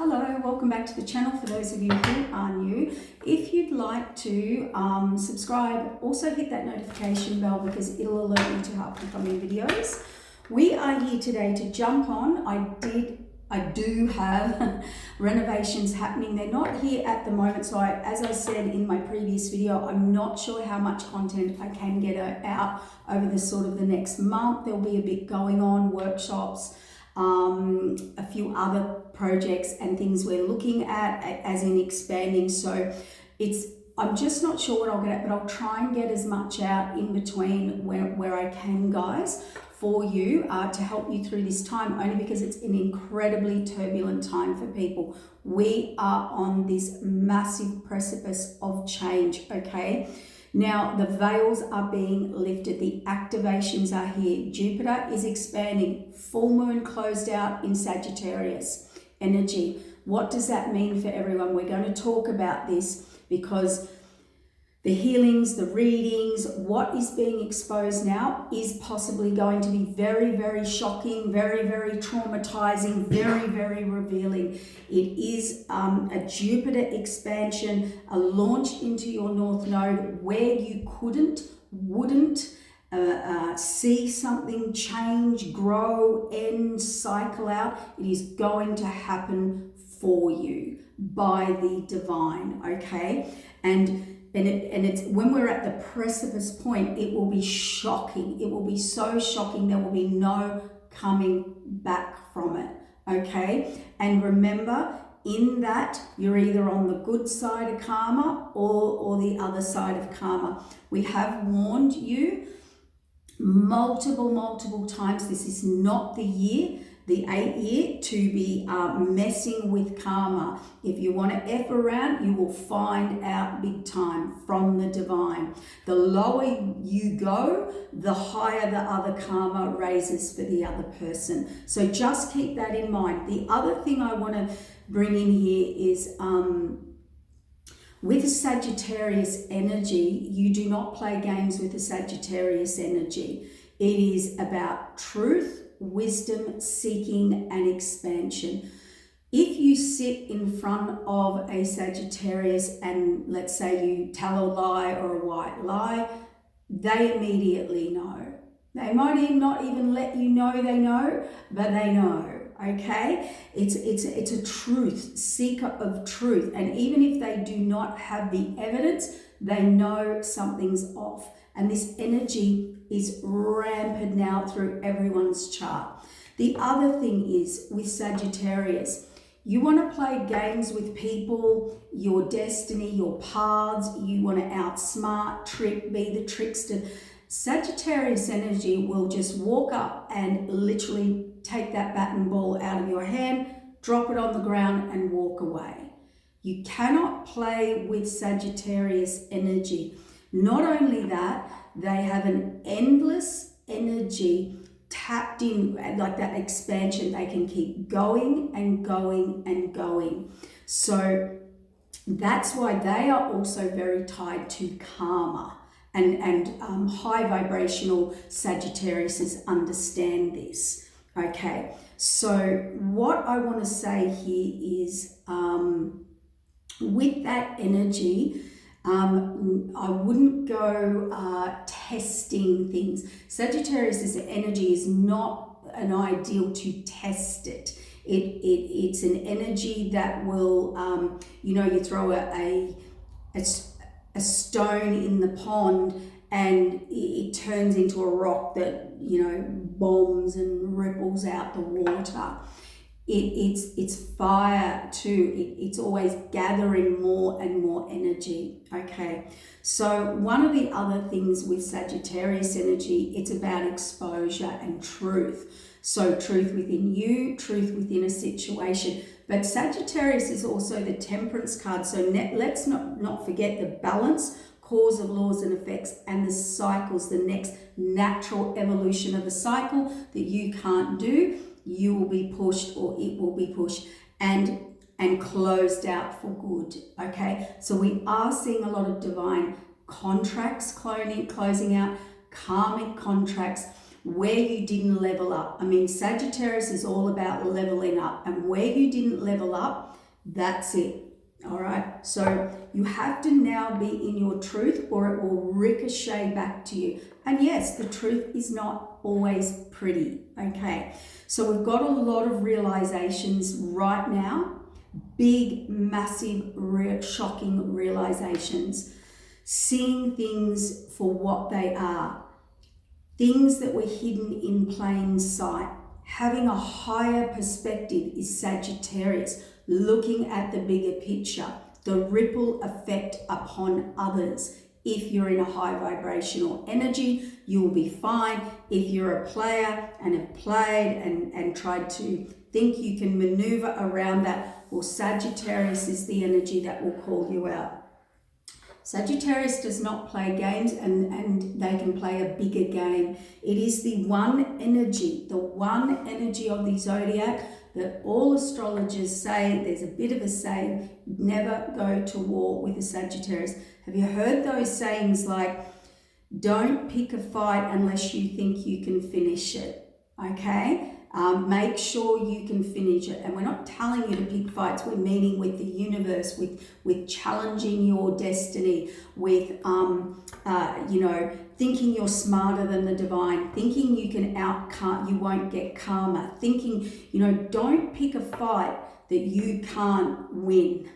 Hello, welcome back to the channel for those of you who are new. If you'd like to subscribe, also hit that notification bell because it'll alert you to upcoming videos. We are here today to jump on. I do have renovations happening. They're not here at the moment, so as I said in my previous video, I'm not sure how much content I can get out over the next month. There'll be a bit going on, workshops, a few other projects and things we're looking at as in expanding. So I'm just not sure what I'll get at, but I'll try and get as much out in between where I can, guys, for you to help you through this time, only because it's an incredibly turbulent time for people. We are on this massive precipice of change, okay? Now, the veils are being lifted. The activations are here. Jupiter is expanding. Full moon closed out in Sagittarius energy. What does that mean for everyone? We're going to talk about this because the healings, the readings, what is being exposed now is possibly going to be very, very shocking, very, very traumatizing, very, very revealing. It is a Jupiter expansion, a launch into your North Node where you wouldn't see something change, grow, end, cycle out. It is going to happen for you by the divine, okay? And it's when we're at the precipice point, it will be shocking. It will be so shocking. There will be no coming back from it, okay? And remember, in that, you're either on the good side of karma or the other side of karma. We have warned you multiple times. This is not the year, the 8th year, to be messing with karma. If you want to F around, you will find out big time from the divine. The lower you go, the higher the other karma raises for the other person. So just keep that in mind. The other thing I want to bring in here is with Sagittarius energy, you do not play games with the Sagittarius energy. It is about truth, wisdom, seeking, and expansion. If you sit in front of a Sagittarius and let's say you tell a lie or a white lie, they immediately know. They might not even let you know they know, but they know. Okay, it's a truth seeker of truth, and even if they do not have the evidence, they know something's off. And this energy is rampant now through everyone's chart. The other thing is with Sagittarius, you want to play games with people, your destiny, your paths. You want to outsmart, trick, be the trickster. Sagittarius energy will just walk up and literally take that bat and ball out of your hand, drop it on the ground and walk away. You cannot play with Sagittarius energy. Not only that, they have an endless energy tapped in, like that expansion. They can keep going and going and going. So that's why they are also very tied to karma. And high vibrational Sagittariuses understand this. Okay, so what I want to say here is with that energy, I wouldn't go testing things. Sagittarius' energy is not an ideal to test it. It's an energy that will, you throw a stone in the pond and it turns into a rock that, bombs and ripples out the water. It's fire too. It's always gathering more and more energy. Okay, so one of the other things with Sagittarius energy, it's about exposure and truth. So truth within you, truth within a situation. But Sagittarius is also the Temperance card. So let's not forget the balance, cause of laws and effects, and the cycles, the next natural evolution of a cycle that you can't do. You will be pushed or it will be pushed and closed out for good. Okay, so we are seeing a lot of divine contracts closing out, karmic contracts. where you didn't level up. I mean, Sagittarius is all about leveling up, and where you didn't level up, that's it. All right, so you have to now be in your truth, or it will ricochet back to you. And yes, the truth is not always pretty. Okay, so we've got a lot of realizations right now, big, massive, shocking realizations, seeing things for what they are, things that were hidden in plain sight. Having a higher perspective is Sagittarius, looking at the bigger picture, the ripple effect upon others. If you're in a high vibrational energy, you'll be fine. If you're a player and have played and tried to think you can maneuver around that, well, Sagittarius is the energy that will call you out. Sagittarius does not play games, and they can play a bigger game. It is the one energy of the zodiac that all astrologers say, there's a bit of a saying, never go to war with a Sagittarius. Have you heard those sayings like, don't pick a fight unless you think you can finish it, okay? Make sure you can finish it. And we're not telling you to pick fights. We're meaning with the universe, with challenging your destiny, with, thinking you're smarter than the divine, thinking you can you won't get karma, thinking, don't pick a fight that you can't win.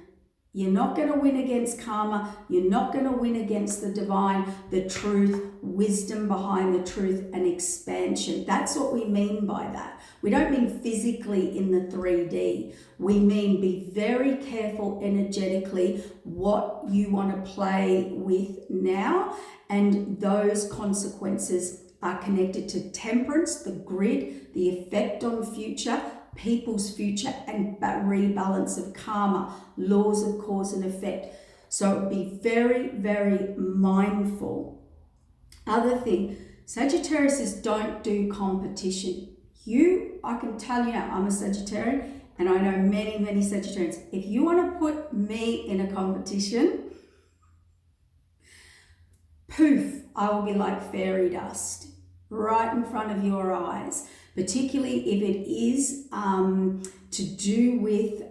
You're not going to win against karma. You're not going to win against the divine, the truth, wisdom behind the truth, and expansion. That's what we mean by that. We don't mean physically in the 3D. We mean be very careful energetically what you want to play with now, and those consequences are connected to temperance, the grid, the effect on future, people's future, and rebalance of karma, laws of cause and effect. So be very, very mindful. Other thing, Sagittarius don't do competition. I can tell you now, I'm a Sagittarian, and I know many, many Sagittarians. If you want to put me in a competition, poof, I will be like fairy dust right in front of your eyes, particularly if it is to do with,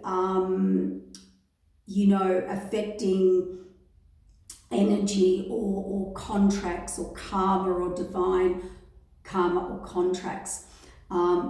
affecting energy or contracts or karma or divine karma or contracts.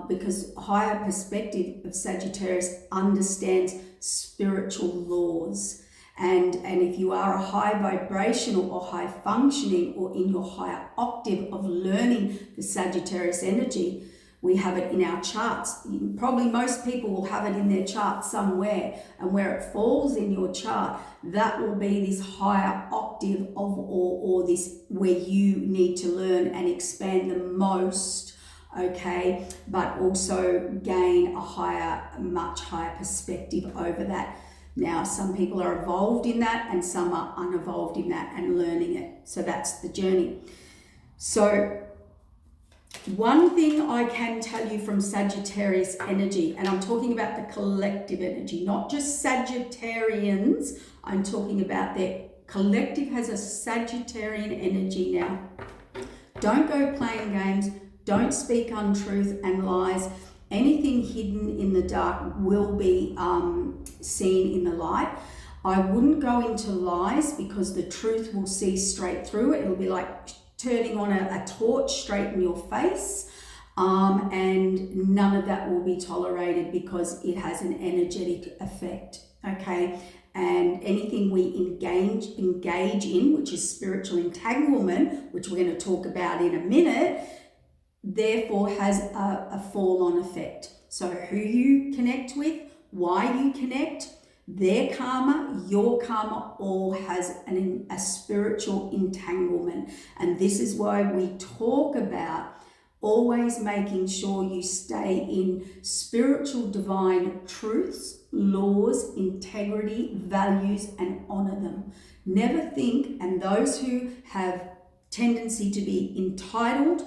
Because higher perspective of Sagittarius understands spiritual laws. And if you are a high vibrational or high functioning or in your higher octave of learning the Sagittarius energy, we have it in our charts. Probably most people will have it in their chart somewhere, and where it falls in your chart, that will be this higher octave of or this where you need to learn and expand the most, okay, but also gain a much higher perspective over that. Now, some people are evolved in that and some are unevolved in that and learning it. So that's the journey. So one thing I can tell you from Sagittarius energy, and I'm talking about the collective energy, not just Sagittarians, I'm talking about their collective has a Sagittarian energy now. Don't go playing games, don't speak untruth and lies. Anything hidden in the dark will be seen in the light. I wouldn't go into lies because the truth will see straight through it. It'll be like turning on a torch straight in your face, and none of that will be tolerated because it has an energetic effect, okay? And anything we engage in, which is spiritual entanglement, which we're going to talk about in a minute, therefore has a fall-on effect. So who you connect with, why you connect, their karma, your karma, all has a spiritual entanglement. And this is why we talk about always making sure you stay in spiritual divine truths, laws, integrity, values, and honor them. Never think, and those who have tendency to be entitled,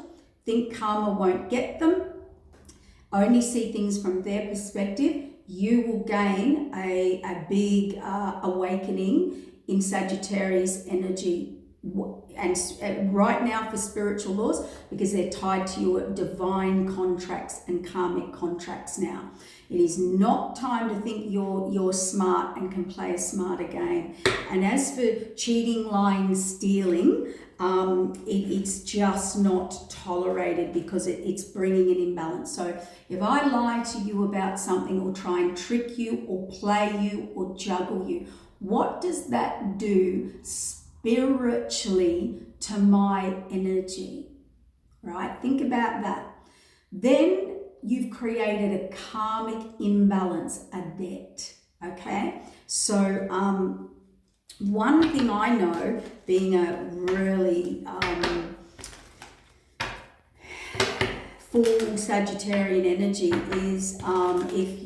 think karma won't get them, only see things from their perspective, you will gain a big awakening in Sagittarius energy and right now for spiritual laws, because they're tied to your divine contracts and karmic contracts now. It is not time to think you're smart and can play a smarter game. And as for cheating, lying, stealing, it's just not tolerated, because it's bringing an imbalance. So if I lie to you about something, or try and trick you, or play you, or juggle you, what does that do spiritually to my energy? Right? Think about that. Then you've created a karmic imbalance, a debt. Okay? So one thing I know, being a really full Sagittarian energy, is if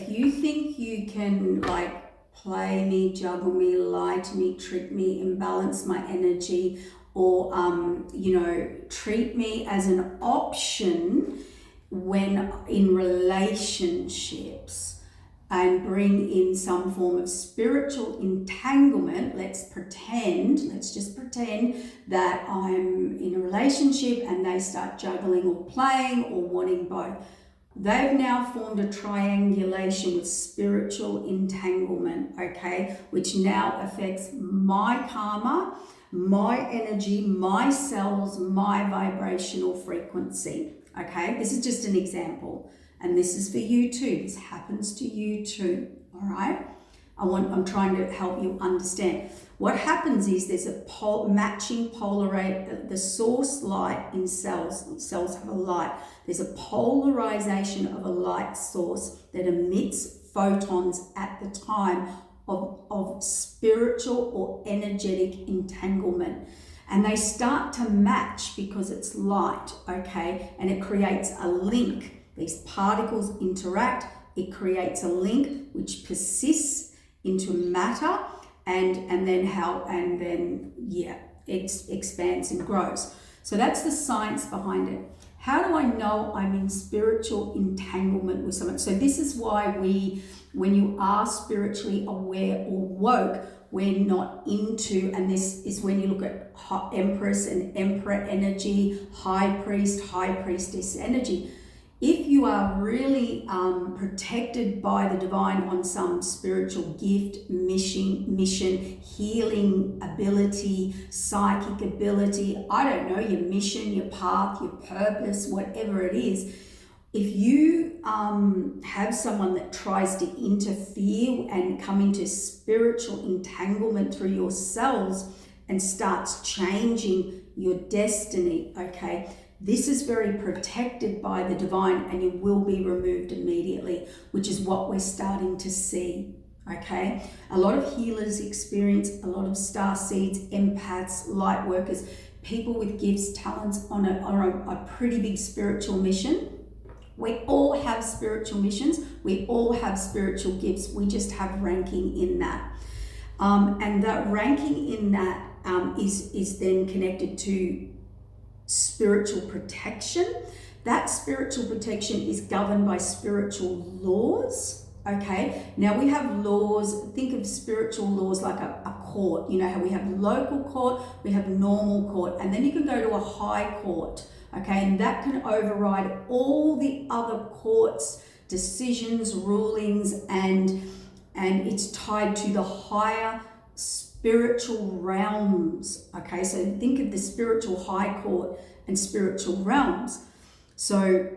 you think you can like play me, juggle me, lie to me, trick me, imbalance my energy, or treat me as an option when in relationships, and bring in some form of spiritual entanglement. Let's just pretend that I'm in a relationship and they start juggling or playing or wanting both. They've now formed a triangulation with spiritual entanglement, okay, which now affects my karma, my energy, my cells, my vibrational frequency, okay? This is just an example. And this is for you too. This happens to you too, all right? I'm trying to help you understand. What happens is there's a matching the source light in cells. Cells have a light. There's a polarization of a light source that emits photons at the time of spiritual or energetic entanglement. And they start to match because it's light, okay? And it creates a link. These particles interact, it creates a link which persists into matter, and then it expands and grows. So that's the science behind it. How do I know I'm in spiritual entanglement with someone? So this is why when you are spiritually aware or woke, we're not into, and this is when you look at Empress and Emperor energy, High Priest, High Priestess energy. If you are really protected by the divine on some spiritual gift, mission, healing ability, psychic ability, I don't know, your mission, your path, your purpose, whatever it is, if you have someone that tries to interfere and come into spiritual entanglement through your cells and starts changing your destiny, okay, this is very protected by the divine, and you will be removed immediately, which is what we're starting to see, okay? A lot of healers experience, a lot of star seeds, empaths, light workers, people with gifts, talents on a pretty big spiritual mission. We all have spiritual missions. We all have spiritual gifts. We just have ranking in that. And that ranking in that is then connected to spiritual protection. That spiritual protection is governed by spiritual laws, okay? Now we have laws, think of spiritual laws like a court. You know how we have local court, we have normal court, and then you can go to a high court, okay? And that can override all the other courts' decisions, rulings, and it's tied to the higher spiritual realms, okay? So think of the spiritual high court and spiritual realms. So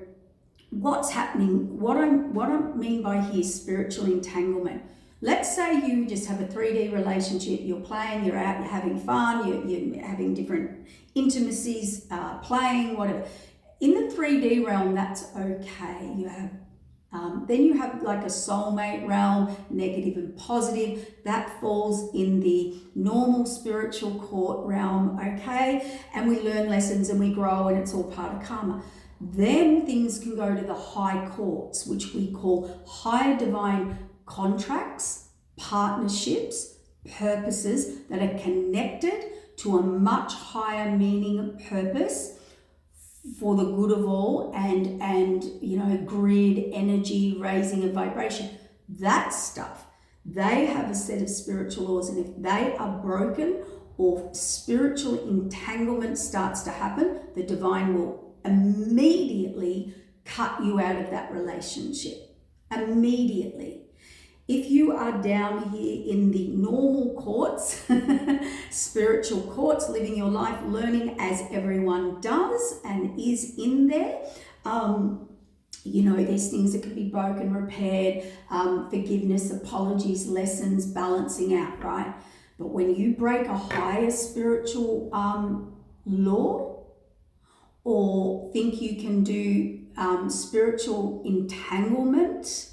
what's happening, what I mean by here, spiritual entanglement. Let's say you just have a 3D relationship, you're playing, you're out, you're having fun, you're having different intimacies, playing, whatever. In the 3D realm, that's okay. You have then you have like a soulmate realm, negative and positive. That falls in the normal spiritual court realm, okay? And we learn lessons and we grow, and it's all part of karma. Then things can go to the high courts, which we call higher divine contracts, partnerships, purposes that are connected to a much higher meaning, purpose for the good of all, and you know, grid, energy, raising of vibration. That stuff, They have a set of spiritual laws, and if they are broken or spiritual entanglement starts to happen, the divine will immediately cut you out of that relationship. Immediately. If you are down here in the normal courts, spiritual courts, living your life, learning as everyone does and is in there, there's things that can be broken, repaired, forgiveness, apologies, lessons, balancing out, right? But when you break a higher spiritual law, or think you can do spiritual entanglement,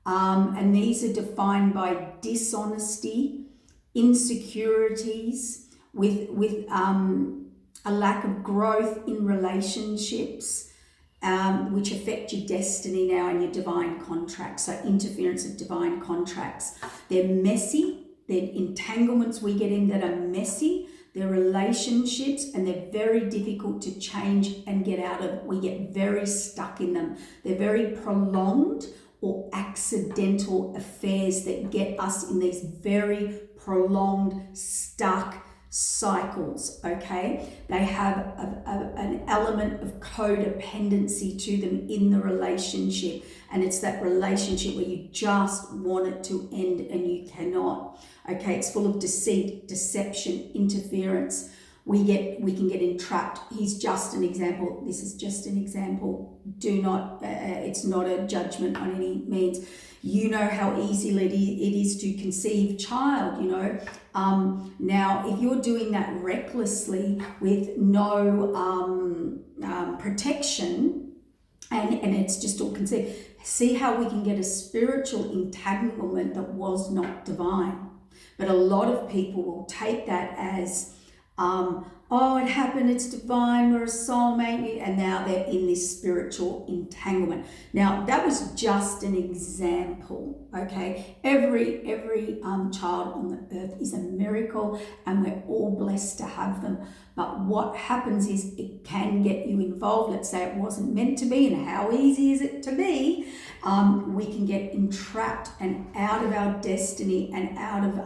and these are defined by dishonesty, insecurities, with a lack of growth in relationships, which affect your destiny now and your divine contracts. So interference of divine contracts. They're messy. They're entanglements we get in that are messy. They're relationships, and they're very difficult to change and get out of. We get very stuck in them. They're very prolonged or accidental affairs that get us in these very prolonged, stuck cycles, okay? They have an element of codependency to them in the relationship, and it's that relationship where you just want it to end and you cannot, okay? It's full of deceit, deception, interference. We can get entrapped. He's just an example. This is just an example. Do not, it's not a judgment on any means. You know how easy it is to conceive child, Now, if you're doing that recklessly with no protection, and it's just all conceived, see how we can get a spiritual entanglement that was not divine. But a lot of people will take that as, it happened, it's divine, we're a soulmate, and now they're in this spiritual entanglement. Now, that was just an example, okay? Every child on the earth is a miracle, and we're all blessed to have them. But what happens is it can get you involved. Let's say it wasn't meant to be, and how easy is it to be? We can get entrapped and out of our destiny and out of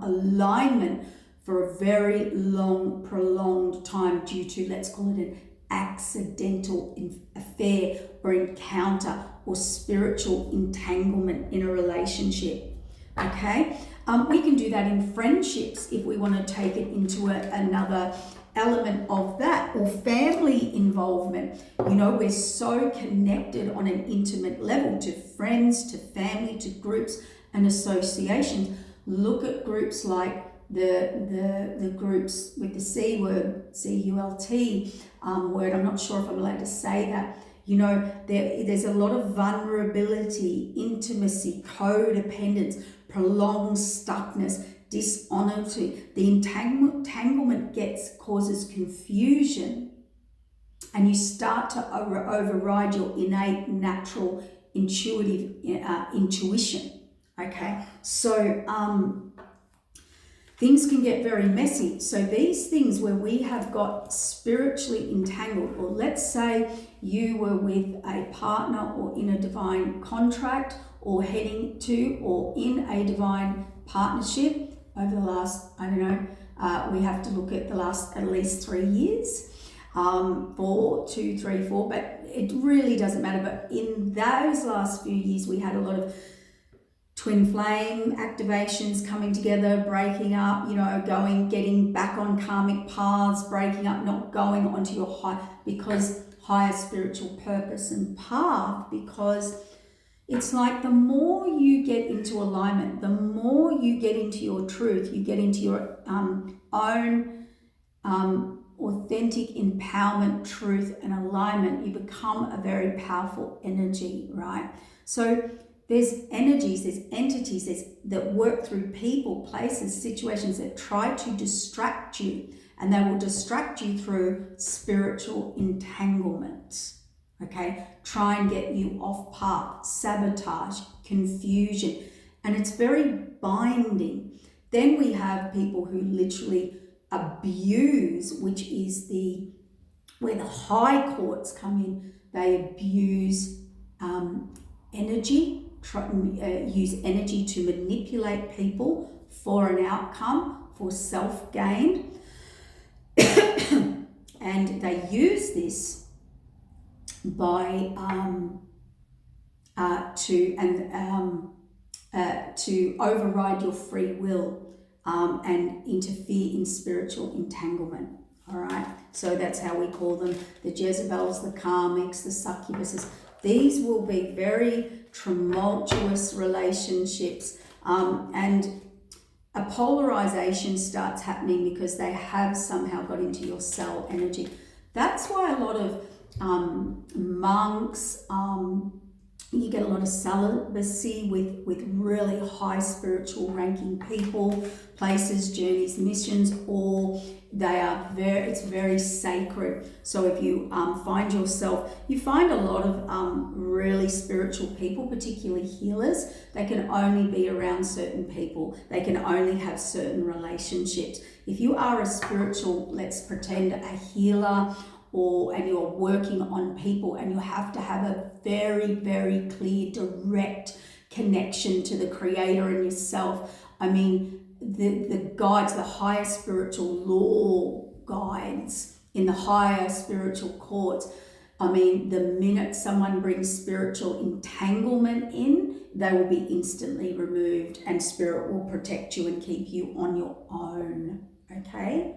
alignment for a very long, prolonged time due to, let's call it an accidental affair or encounter or spiritual entanglement in a relationship, okay? We can do that in friendships if we want to take it into another element of that, or family involvement. We're so connected on an intimate level to friends, to family, to groups and associations. Look at groups like the groups with the C word, C-U-L-T word. I'm not sure if I'm allowed to say that. There's a lot of vulnerability, intimacy, codependence, prolonged stuckness, dishonesty. The entanglement causes confusion, and you start to override your innate, natural, intuitive intuition. Okay, so things can get very messy. So these things where we have got spiritually entangled, or let's say you were with a partner or in a divine contract or heading to or in a divine partnership over the last, we have to look at the last at least 3 years, 4, 2, 3, 4, but it really doesn't matter. But in those last few years, we had a lot of twin flame activations coming together, breaking up, getting back on karmic paths, breaking up, not going onto your higher spiritual purpose and path, because it's like the more you get into alignment, the more you get into your truth, you get into your own authentic empowerment, truth and alignment, you become a very powerful energy, right? So there's energies, there's entities that work through people, places, situations that try to distract you, and they will distract you through spiritual entanglement, okay? Try and get you off path, sabotage, confusion, and it's very binding. Then we have people who literally abuse, which is where the high courts come in. They abuse energy, use energy to manipulate people for an outcome, for self-gain. And they use this by to override your free will and interfere in spiritual entanglement. All right, so that's how we call them, the Jezebels, the karmics, the succubuses. These will be very tumultuous relationships, and a polarization starts happening because they have somehow got into your cell energy. That's why a lot of monks, you get a lot of celibacy with really high spiritual ranking people, places, journeys, missions, or it's very sacred. So if you find yourself, you find a lot of really spiritual people, particularly healers, they can only be around certain people. They can only have certain relationships. If you are a spiritual, let's pretend a healer, and you're working on people, and you have to have a very, very clear, direct connection to the Creator and yourself. I mean, the guides, the higher spiritual law guides in the higher spiritual courts, I mean, the minute someone brings spiritual entanglement in, they will be instantly removed, and Spirit will protect you and keep you on your own, okay?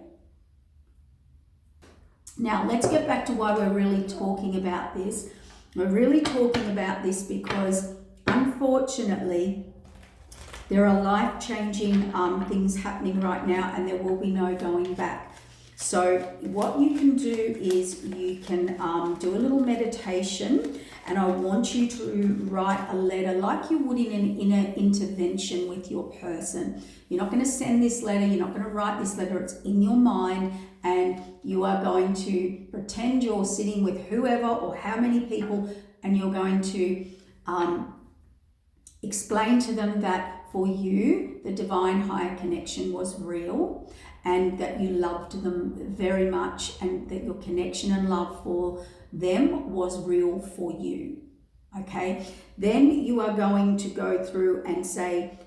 Now, let's get back to why we're really talking about this. We're really talking about this because, unfortunately, there are life-changing things happening right now, and there will be no going back. So what you can do is you can do a little meditation, and I want you to write a letter like you would in an inner intervention with your person. You're not going to send this letter, you're not going to write this letter, it's in your mind, and you are going to pretend you're sitting with whoever or how many people, and you're going to explain to them that for you, the divine higher connection was real, and that you loved them very much, and that your connection and love for them was real for you. Okay? Then you are going to go through and say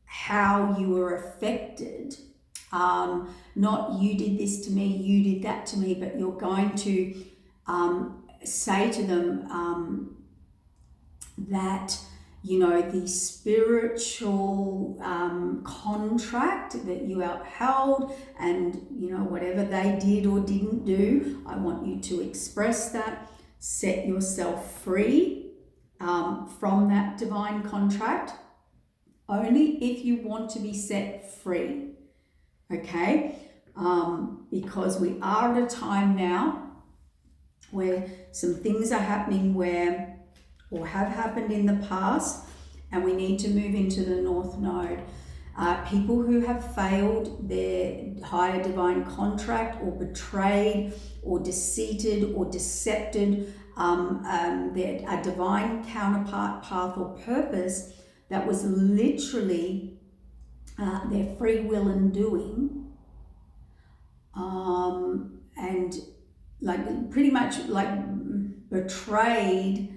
how you were affected. Not you did this to me, you did that to me, but you're going to say to them that, you know, the spiritual contract that you upheld, and, you know, whatever they did or didn't do, I want you to express that, set yourself free from that divine contract, only if you want to be set free. Okay, because we are at a time now where some things are happening or have happened in the past, and we need to move into the North Node. People who have failed their higher divine contract, or betrayed, or deceived, or decepted a divine counterpart, path, or purpose that was literally their free will and doing, and like pretty much like betrayed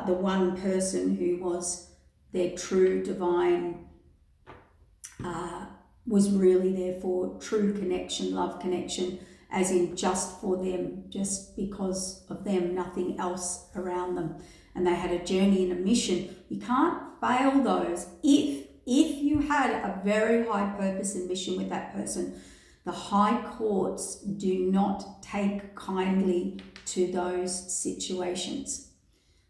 the one person who was their true divine, was really there for true connection, love connection, as in just for them, just because of them, nothing else around them. And they had a journey and a mission. You can't fail those. If you had a very high purpose and mission with that person, the high courts do not take kindly to those situations.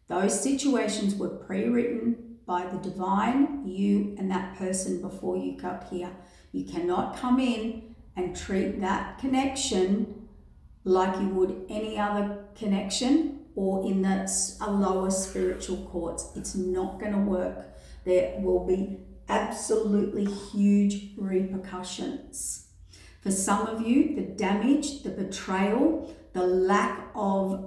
Those situations were pre-written by the divine, you and that person before you got here. You cannot come in and treat that connection like you would any other connection or in the lower spiritual courts. It's not going to work. There will be absolutely huge repercussions. For some of you, the damage, the betrayal, the lack of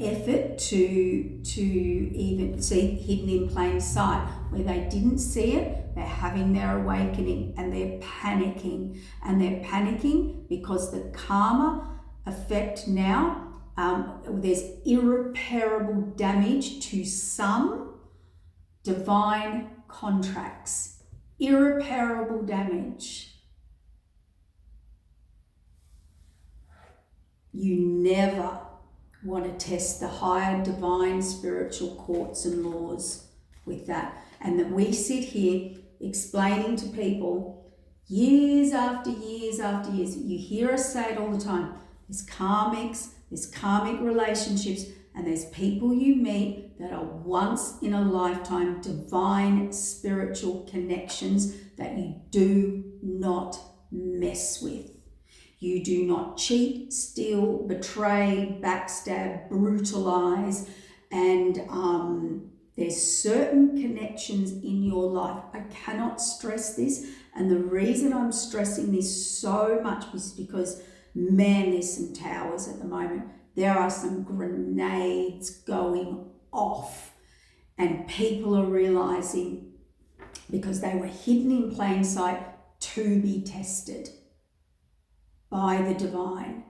effort to even see hidden in plain sight, where they didn't see it, they're having their awakening and they're panicking. And they're panicking because the karma effect now there's irreparable damage to some divine contracts. Irreparable damage. You never want to test the higher divine spiritual courts and laws with that. And that we sit here explaining to people years after years after years. You hear us say it all the time. There's karmics, there's karmic relationships, and there's people you meet that are once in a lifetime divine spiritual connections that you do not mess with. You do not cheat, steal, betray, backstab, brutalize, and there's certain connections in your life. I cannot stress this, and the reason I'm stressing this so much is because, man, there's some towers at the moment. There are some grenades going off, and people are realizing, because they were hidden in plain sight, to be tested by the divine.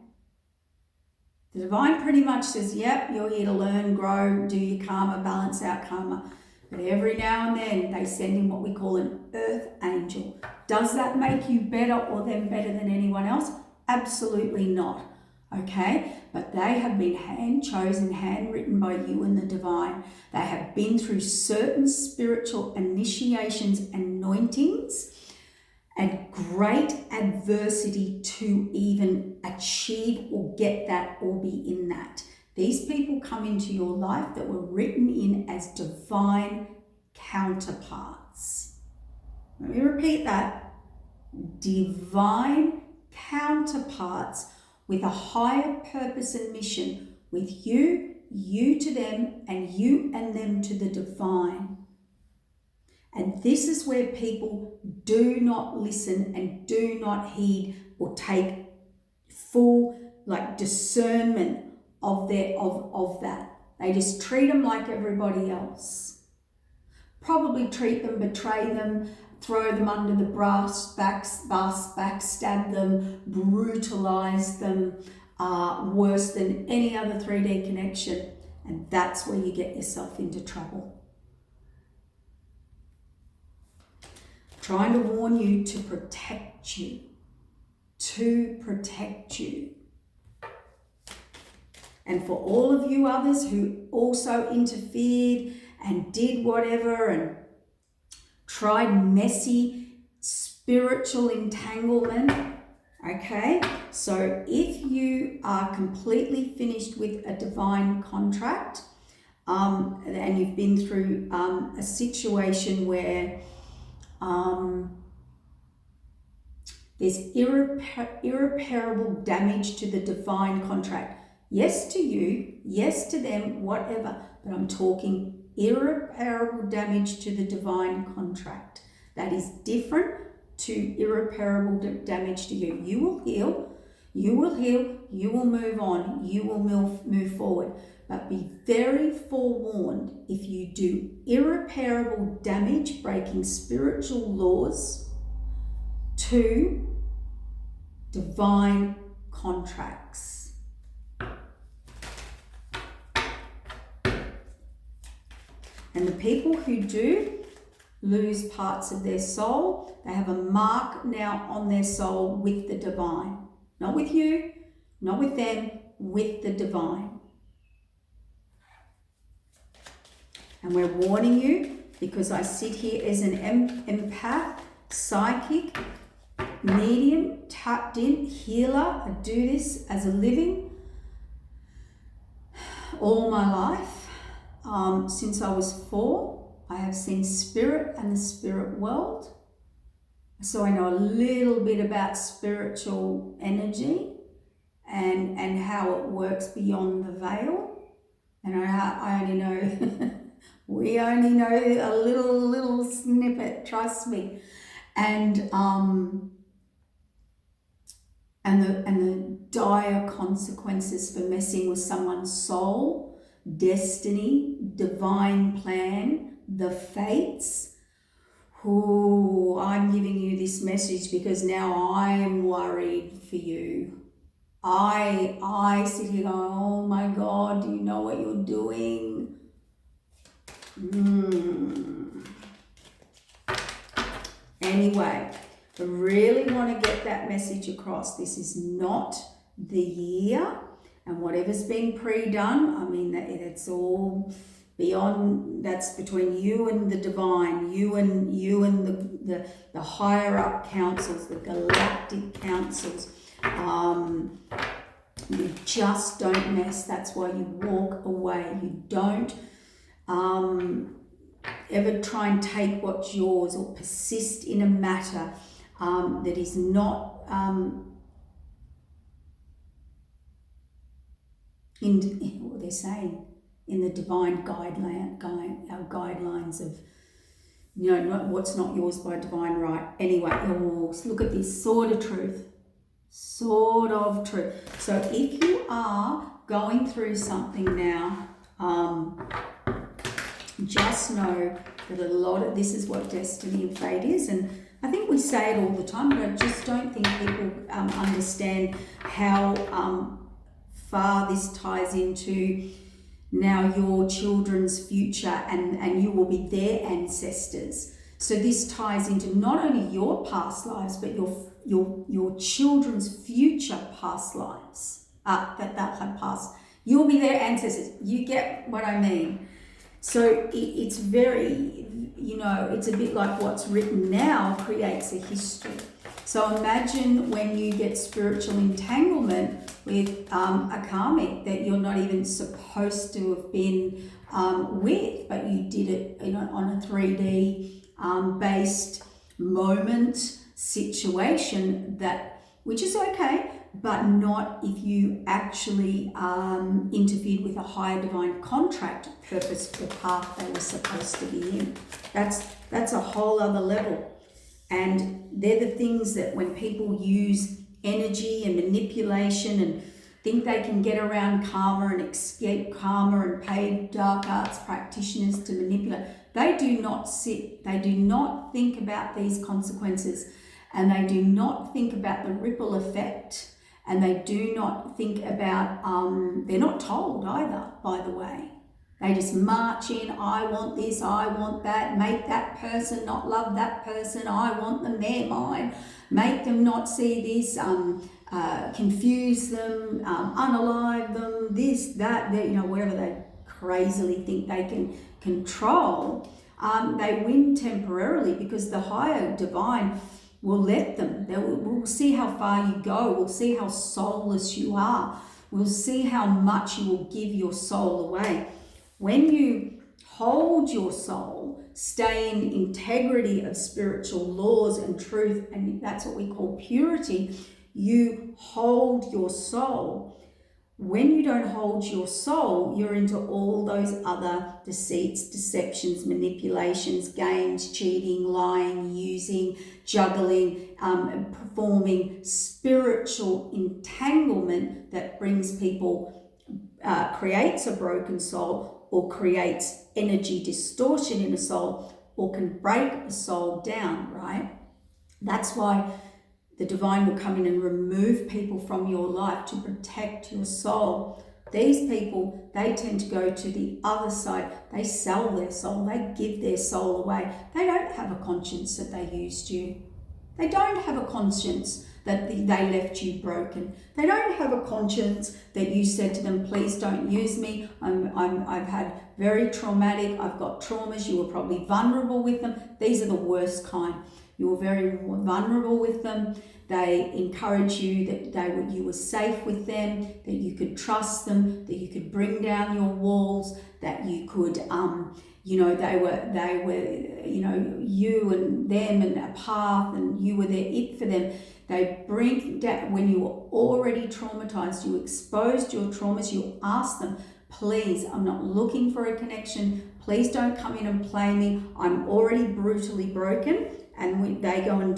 The divine pretty much says, yep, you're here to learn, grow, do your karma, balance out karma. But every now and then they send in what we call an earth angel. Does that make you better or them better than anyone else? Absolutely not. Okay? But they have been hand-chosen, handwritten by you and the divine. They have been through certain spiritual initiations, anointings, and great adversity to even achieve or get that or be in that. These people come into your life that were written in as divine counterparts. Let me repeat that. Divine counterparts with a higher purpose and mission, with you, you to them, and you and them to the divine. And this is where people do not listen and do not heed or take full discernment of that. They just treat them like everybody else. Probably treat them, betray them, throw them under the bus, backstab them, brutalize them, worse than any other 3D connection. And that's where you get yourself into trouble. Trying to warn you to protect you. To protect you. And for all of you others who also interfered and did whatever and tried messy spiritual entanglement, okay? So if you are completely finished with a divine contract and you've been through a situation where there's irreparable damage to the divine contract. Yes to you, yes to them, whatever, but I'm talking irreparable damage to the divine contract. That is different to irreparable damage to you. You will heal, you will move on, you will move forward. But be very forewarned, if you do irreparable damage, breaking spiritual laws to divine contracts. And the people who do lose parts of their soul, they have a mark now on their soul with the divine. Not with you, not with them, with the divine. And we're warning you, because I sit here as an empath, psychic, medium, tapped in, healer. I do this as a living all my life. Since I was 4, I have seen spirit and the spirit world. So I know a little bit about spiritual energy and how it works beyond the veil. And I only know... We only know a little snippet, trust me. And the dire consequences for messing with someone's soul, destiny, divine plan, the fates. I'm giving you this message because now I'm worried for you. I sit here going, oh my God, do you know what you're doing? Anyway, I really want to get that message across. This is not the year, and whatever's been pre-done, I mean, it's all beyond, that's between you and the divine, you and the higher up councils, the galactic councils. You just don't mess. That's why you walk away. You don't ever try and take what's yours or persist in a matter that is not in what they're saying in the divine guidelines of, you know, what's not yours by divine right. Anyway, look at this sword of truth. Sword of truth. So if you are going through something now, just know that a lot of this is what destiny and fate is. And I think we say it all the time, but I just don't think people understand how far this ties into now your children's future, and you will be their ancestors. So this ties into not only your past lives, but your children's future past lives that have passed. You'll be their ancestors. You get what I mean? So it's very, you know, it's a bit like what's written now creates a history. So imagine when you get spiritual entanglement with a karmic that you're not even supposed to have been with, but you did it, you know, on a 3D based moment situation, that, which is okay, but not if you actually interfered with a higher divine contract purpose for the path they were supposed to be in. That's a whole other level. And they're the things that when people use energy and manipulation and think they can get around karma and escape karma and pay dark arts practitioners to manipulate, they do not think about these consequences, and they do not think about the ripple effect, and they do not think about, they're not told either, by the way. They just march in, I want this, I want that, make that person not love that person, I want them, they're mine, make them not see this, confuse them, unalive them, this, that, you know, whatever they crazily think they can control. They win temporarily because the higher divine will let them. We'll see how far you go. We'll see how soulless you are. We'll see how much you will give your soul away. When you hold your soul, stay in integrity of spiritual laws and truth, and that's what we call purity, you hold your soul. When you don't hold your soul, you're into all those other deceits, deceptions, manipulations, games, cheating, lying, using, juggling, performing spiritual entanglement that brings people, creates a broken soul, or creates energy distortion in a soul, or can break a soul down, right? That's why the divine will come in and remove people from your life to protect your soul. These people, they tend to go to the other side. They sell their soul. They give their soul away. They don't have a conscience that they used you. They don't have a conscience that they left you broken. They don't have a conscience that you said to them, please don't use me. I've had very traumatic, I've got traumas. You were probably vulnerable with them. These are the worst kind. You were very vulnerable with them. They encourage you that you were safe with them, that you could trust them, that you could bring down your walls, that you could, they were, you and them and a path, and you were their it for them. They bring down, when you were already traumatized, you exposed your traumas, you asked them, please, I'm not looking for a connection. Please don't come in and play me. I'm already brutally broken. And when they go and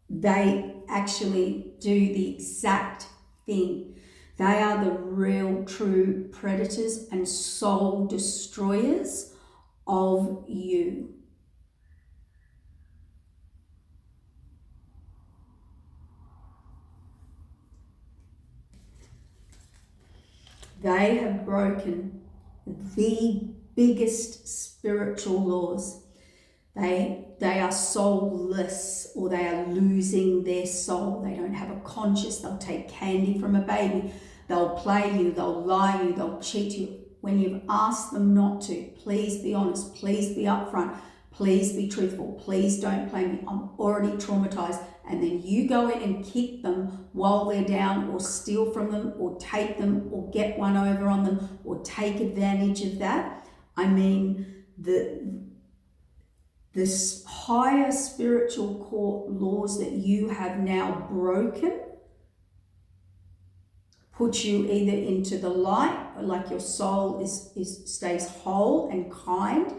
they actually do the exact thing. They are the real, true predators and soul destroyers of you. They have broken the biggest spiritual laws. They are soulless, or they are losing their soul. They don't have a conscience. They'll take candy from a baby. They'll play you. They'll lie you. They'll cheat you. When you've asked them not to, please be honest. Please be upfront. Please be truthful. Please don't play me. I'm already traumatized. And then you go in and kick them while they're down, or steal from them, or take them, or get one over on them, or take advantage of that. I mean, this higher spiritual court laws that you have now broken put you either into the light, like your soul stays whole and kind,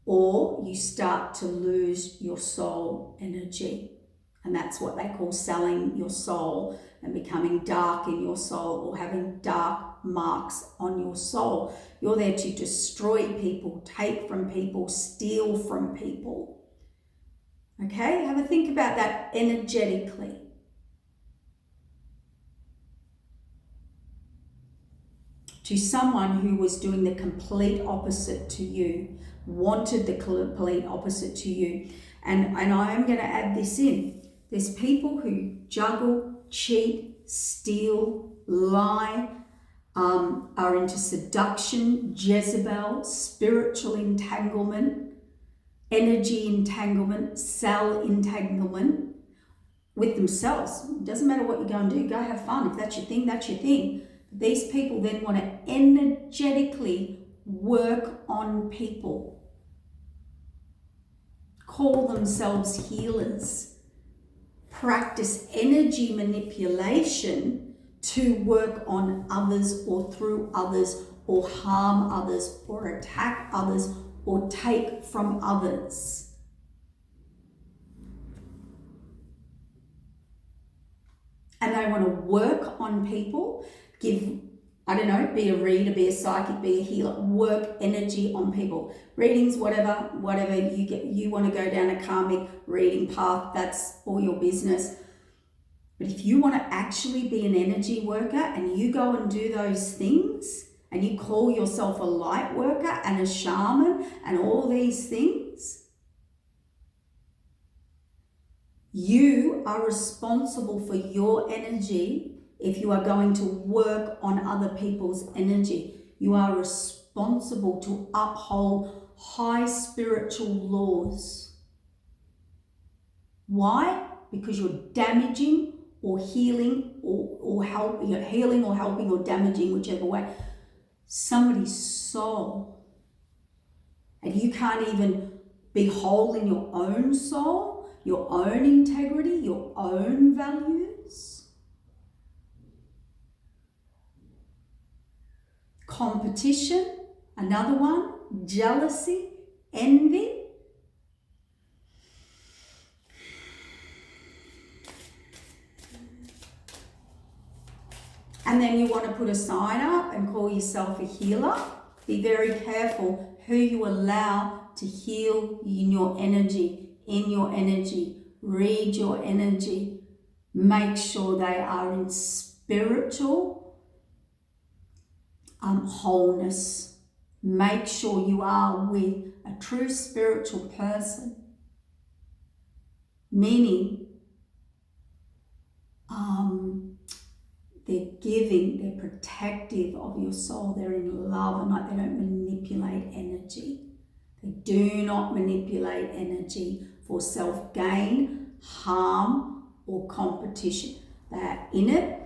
or you start to lose your soul energy. And that's what they call selling your soul and becoming dark in your soul, or having dark marks on your soul. You're there to destroy people, take from people, steal from people. Okay, have a think about that energetically. To someone who was doing the complete opposite to you, wanted the complete opposite to you. And I am going to add this in. There's people who juggle, cheat, steal, lie, are into seduction, Jezebel, spiritual entanglement, energy entanglement, cell entanglement with themselves. It doesn't matter what you go and do, go have fun. If that's your thing, that's your thing. But these people then want to energetically work on people, call themselves healers, practice energy manipulation to work on others, or through others, or harm others, or attack others, or take from others. And they want to work on people, give, I don't know, be a reader, be a psychic, be a healer, work energy on people. Readings, whatever you get, you want to go down a karmic reading path, that's all your business. But if you want to actually be an energy worker, and you go and do those things, and you call yourself a light worker and a shaman and all these things, you are responsible for your energy. If you are going to work on other people's energy, you are responsible to uphold high spiritual laws. Why? Because you're damaging or healing or helping, you're healing or helping or damaging, whichever way, somebody's soul. And you can't even be whole in your own soul, your own integrity, your own values. Competition, another one. Jealousy, envy. And then you want to put a sign up and call yourself a healer. Be very careful who you allow to heal in your energy, Read your energy. Make sure they are in spiritual wholeness. Make sure you are with a true spiritual person. Meaning, they're giving, they're protective of your soul, they're in love, and like they don't manipulate energy. They do not manipulate energy for self-gain, harm, or competition. They're in it,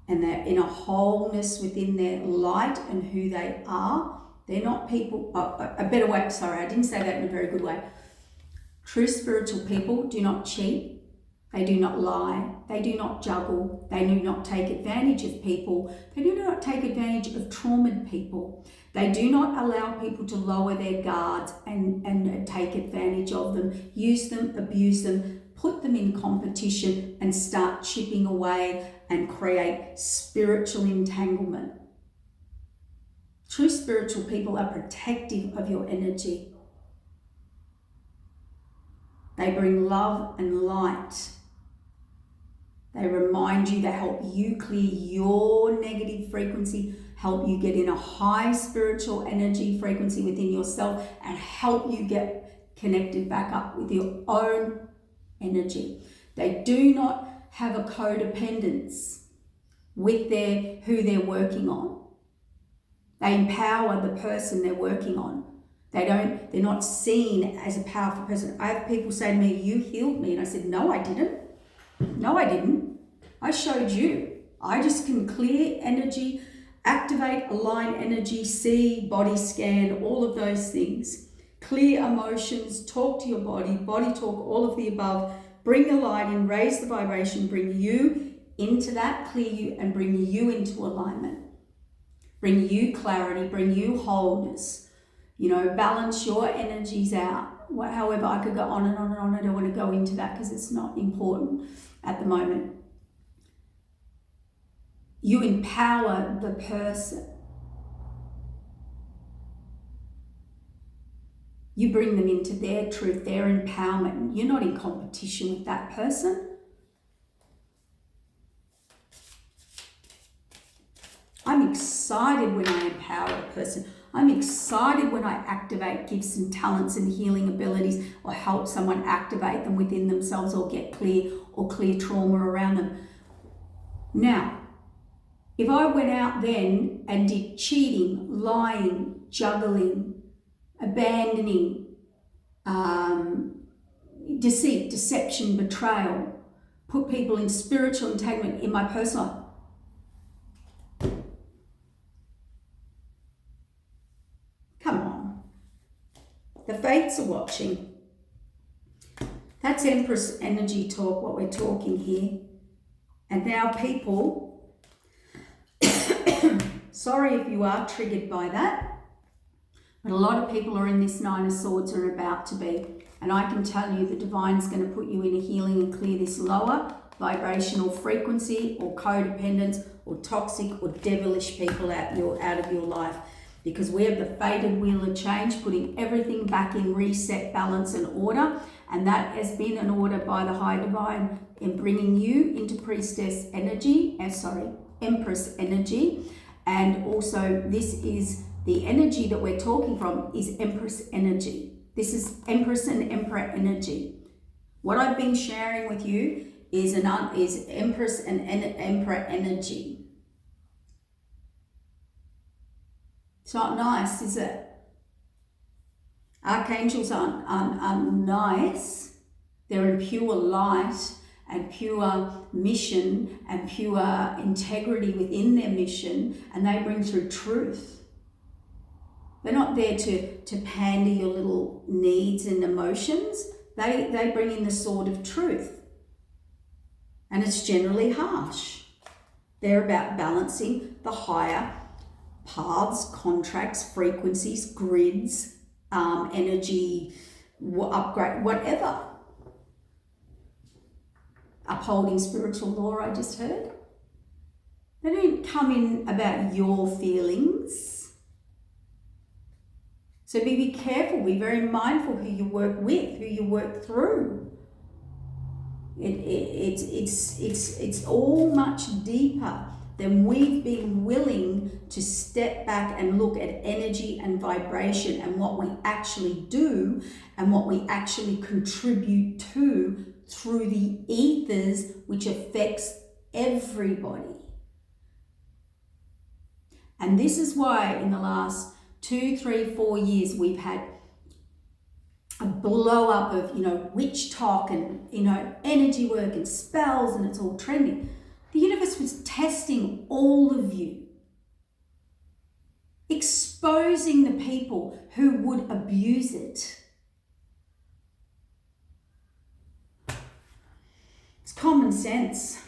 and they're in a wholeness within their light and who they are. They're not people, a better way, sorry, I didn't say that in a very good way. True spiritual people do not cheat. They do not lie, they do not juggle, they do not take advantage of people, they do not take advantage of traumatized people. They do not allow people to lower their guards and take advantage of them, use them, abuse them, put them in competition and start chipping away and create spiritual entanglement. True spiritual people are protective of your energy. They bring love and light. They remind you, they help you clear your negative frequency, help you get in a high spiritual energy frequency within yourself, and help you get connected back up with your own energy. They do not have a codependence with who they're working on. They empower the person they're working on. They're not seen as a powerful person. I have people say to me, "You healed me." And I said, "No, I didn't. No, I didn't. I showed you. I just can clear energy, activate, align energy, see, body scan, all of those things. Clear emotions, talk to your body talk, all of the above. Bring the light in, raise the vibration, bring you into that, clear you, and bring you into alignment. Bring you clarity, bring you wholeness. Balance your energies out. However, I could go on and on and on. I don't want to go into that because it's not important at the moment. You empower the person. You bring them into their truth, their empowerment. You're not in competition with that person. I'm excited when I empower a person. I'm excited when I activate gifts and talents and healing abilities, or help someone activate them within themselves, or get clear, or clear trauma around them. Now, if I went out then and did cheating, lying, juggling, abandoning, deceit, deception, betrayal, put people in spiritual entanglement in my personal life, come on. The fates are watching. That's Empress energy talk, what we're talking here. And now people, sorry if you are triggered by that, but a lot of people are in this Nine of Swords, or about to be. And I can tell you the Divine's going to put you in a healing and clear this lower vibrational frequency, or codependence, or toxic or devilish people out of your life. Because we have the fated wheel of change, putting everything back in reset, balance and order. And that has been an order by the High Divine in bringing you into Priestess energy, Empress energy. And also this is the energy that we're talking from, is Empress energy. This is Empress and Emperor energy. What I've been sharing with you is Empress and Emperor energy. It's not nice, is it? Archangels aren't nice. They're in pure light and pure mission and pure integrity within their mission, and they bring through truth. They're not there to pander your little needs and emotions. They bring in the sword of truth. And it's generally harsh. They're about balancing the higher paths, contracts, frequencies, grids, energy, upgrade, whatever. Upholding spiritual law, I just heard. They don't come in about your feelings. So be careful, be very mindful who you work with, who you work through. It's all much deeper than we've been willing to step back and look at energy and vibration and what we actually do and what we actually contribute to through the ethers, which affects everybody. And this is why in the last 2, 3, 4 years we've had a blow up of, witch talk and, energy work and spells, and it's all trending. The universe was testing all of you, exposing the people who would abuse it. It's common sense.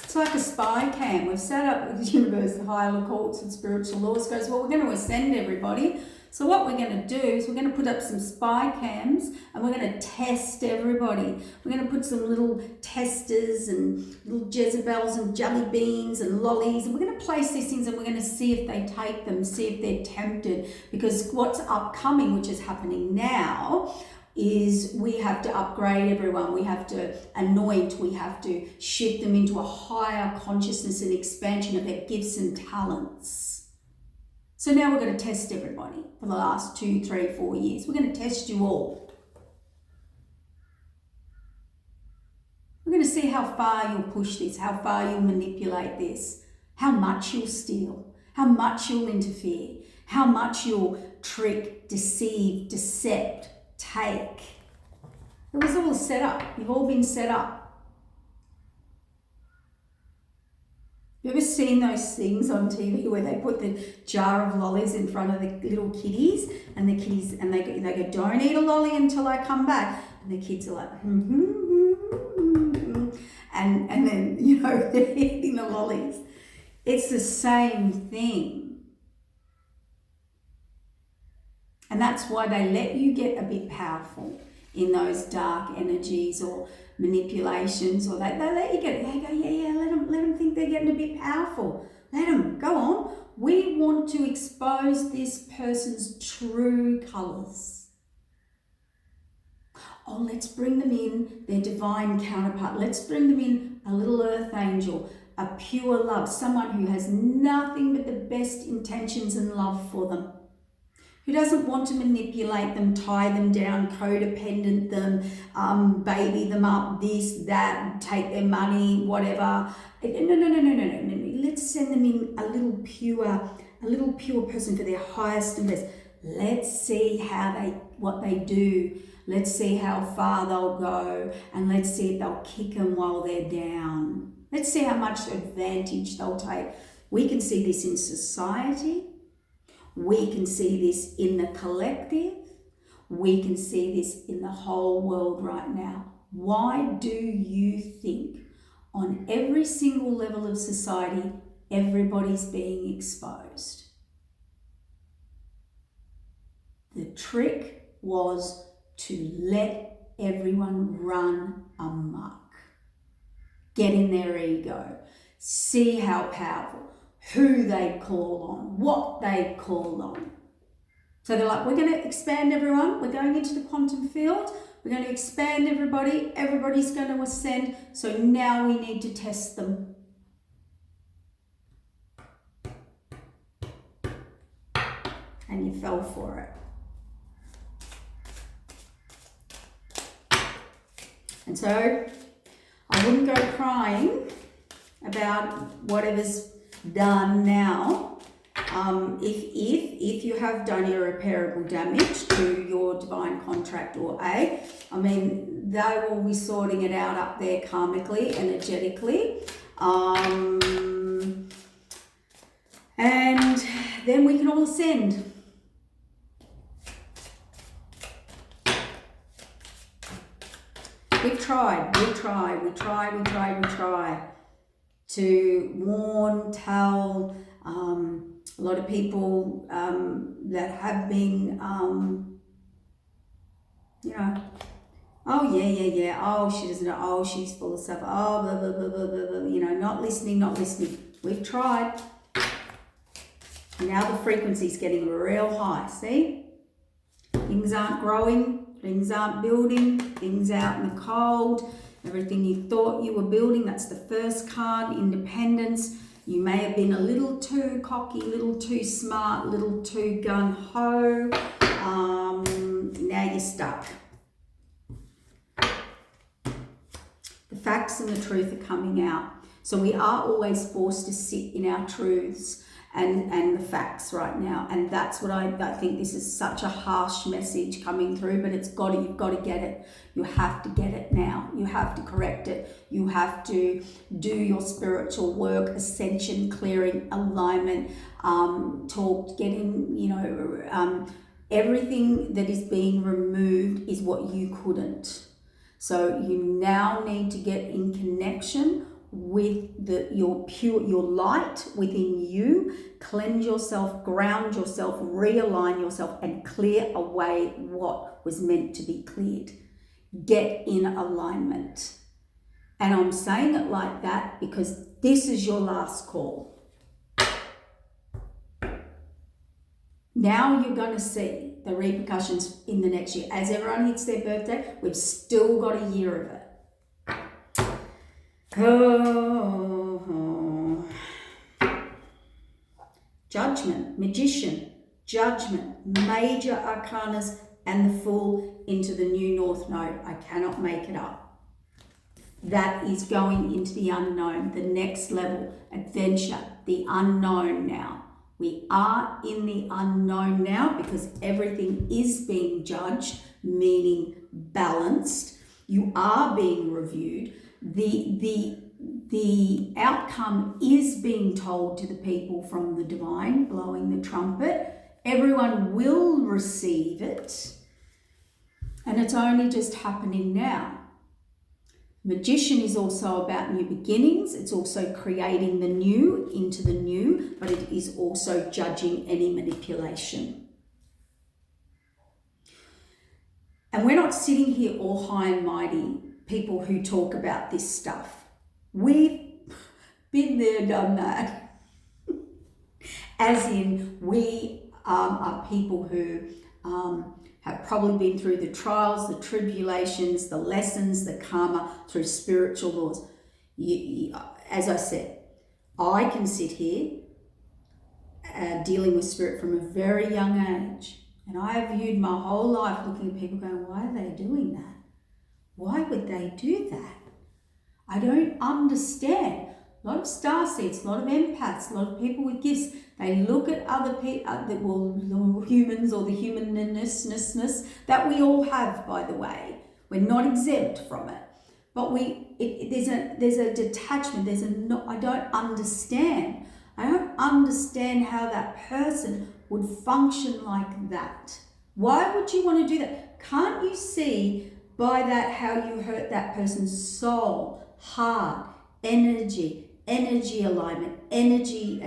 It's like a spy cam. We've set up with the universe, the higher courts and spiritual laws goes, well, we're going to ascend everybody. So what we're going to do is we're going to put up some spy cams and we're going to test everybody. We're going to put some little testers and little Jezebels and jelly beans and lollies, and we're going to place these things and we're going to see if they take them, see if they're tempted. Because what's upcoming, which is happening now, is we have to upgrade everyone. We have to anoint. We have to shift them into a higher consciousness and expansion of their gifts and talents. So now we're going to test everybody for the last 2, 3, 4 years. We're going to test you all. We're going to see how far you'll push this, how far you'll manipulate this, how much you'll steal, how much you'll interfere, how much you'll trick, deceive, decept, take. It was all set up. You've all been set up. You ever seen those things on TV where they put the jar of lollies in front of the little kiddies and the kiddies and they go, don't eat a lolly until I come back. And the kids are like, and then, you know, they're eating the lollies. It's the same thing. And that's why they let you get a bit powerful in those dark energies or manipulations, or they let you get it. They go, yeah, let them think they're getting a bit powerful. Let them, go on. We want to expose this person's true colours. Oh, let's bring them in their divine counterpart. Let's bring them in a little earth angel, a pure love, someone who has nothing but the best intentions and love for them, who doesn't want to manipulate them, tie them down, codependent them, baby them up, this, that, take their money, whatever. No. Let's send them in a little pure person for their highest and best. Let's see what they do. Let's see how far they'll go, and let's see if they'll kick them while they're down. Let's see how much advantage they'll take. We can see this in society. We can see this in the collective. We can see this in the whole world right now. Why do you think on every single level of society, everybody's being exposed? The trick was to let everyone run amok. Get in their ego. See how powerful. Who they call on, what they call on. So they're like, we're going to expand everyone. We're going into the quantum field. We're going to expand everybody. Everybody's going to ascend. So now we need to test them. And you fell for it. And so I wouldn't go crying about whatever's done now. If you have done irreparable damage to your divine contract or I mean, they will be sorting it out up there karmically, energetically. And then we can all ascend. We've tried to warn, tell, a lot of people that have been, you know, oh yeah, oh she doesn't know, oh she's full of stuff, oh blah, blah, blah, blah, blah, blah, you know, not listening. We've tried. Now the frequency's getting real high, see? Things aren't growing, things aren't building, things out in the cold. Everything you thought you were building, that's the first card, independence. You may have been a little too cocky, a little too smart, a little too gung-ho. Now you're stuck. The facts and the truth are coming out. So we are always forced to sit in our truths and the facts right now. And that's what I think this is such a harsh message coming through, but you've got to get it. You have to get it now. You have to correct it. You have to do your spiritual work, ascension, clearing, alignment, everything that is being removed is what you couldn't. So you now need to get in connection with your light within you, cleanse yourself, ground yourself, realign yourself, and clear away what was meant to be cleared. Get in alignment. And I'm saying it like that because this is your last call. Now you're going to see the repercussions in the next year. As everyone hits their birthday, we've still got a year of it. Oh. Judgment, magician, judgment, major arcanas, and the Fool into the new North Node. I cannot make it up. That is going into the unknown, the next level, adventure, the unknown now. We are in the unknown now because everything is being judged, meaning balanced. You are being reviewed. The outcome is being told to the people from the divine, blowing the trumpet. Everyone will receive it. And it's only just happening now. Magician is also about new beginnings. It's also creating the new into the new, but it is also judging any manipulation. And we're not sitting here all high and mighty, people who talk about this stuff. We've been there, done that. As in, we are people who have probably been through the trials, the tribulations, the lessons, the karma through spiritual laws. As I said, I can sit here dealing with spirit from a very young age. And I have viewed my whole life looking at people going, why are they doing that? Why would they do that? I don't understand. A lot of starseeds, a lot of empaths, a lot of people with gifts, they look at other people, the humans or the humanness that we all have, by the way. We're not exempt from it. But there's a detachment, I don't understand. I don't understand how that person would function like that. Why would you want to do that? Can't you see by that how you hurt that person's soul, heart, energy alignment, energy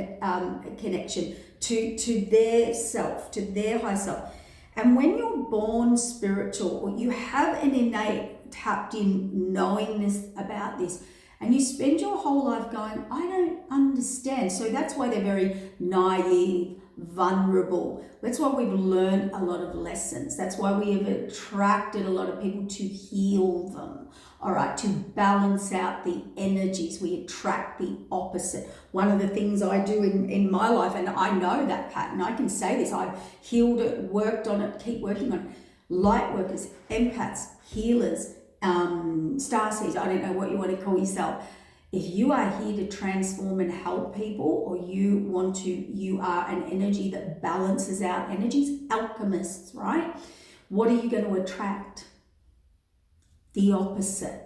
connection to their self, to their high self? And when you're born spiritual, or you have an innate tapped in knowingness about this, and you spend your whole life going, I don't understand. So that's why they're very naive, vulnerable. That's why we've learned a lot of lessons. That's why we have attracted a lot of people to heal them. All right, to balance out the energies. We attract the opposite. One of the things I do in my life, and I know that pattern, I can say this, I've healed it, worked on it, keep working on it. Light workers, empaths, healers, starseeds, I don't know what you want to call yourself. If you are here to transform and help people, or you are an energy that balances out energies, alchemists, right? What are you going to attract? The opposite.